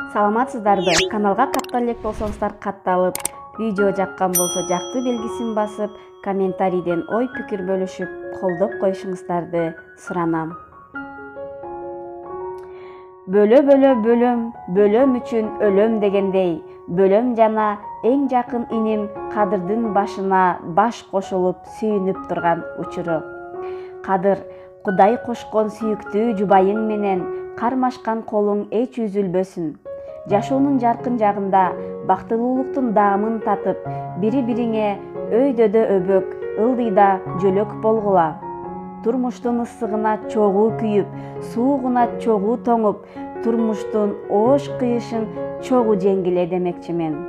Саламатсыздарбы? Каналга каттала элек болсоңуздар катталып, видео жаккан болсо жакты белгисин басып, комментарийден ой пикир бөлүшүп, колдоп коюшуңуздарды суранам. Бөлө бөлөм үчүн өлөм дегендей, бөлөм жана эң жакын иним Кадырдын башына баш кошулуп сүйүнүп турган учуру. Кадыр, Кудай кошкон сүйүктүү жубайың менен кармашкан колуң эч үзүлбөсүн. Жашоонун жаркын жагында бактылуулуктун даамын татып, бири-бириңе өйдөдө өбөк, ылдыйда жөлөк болгула. Турмуштун ысыгына чогуу күйүп, суугуна чогуу тоңуп, турмуштун оош кыйышын чогуу жеңгиле демекчимен.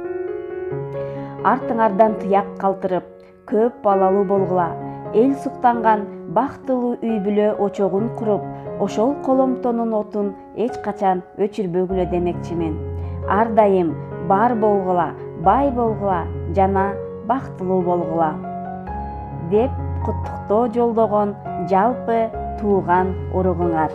Артыңардан тыяк калтырып, көп балалуу болгула. Эл суктанган бактылуу үй бүлө очогун куруп, ошол коломтонун отун эч качан өчүрбөгүлө демекчимен. Ар дайым бар болгула, бай болгула жана бактылуу болгула деп куттуктоо жолдогон жалпы тууган уругуңар.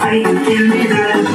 Kayıp gelmeden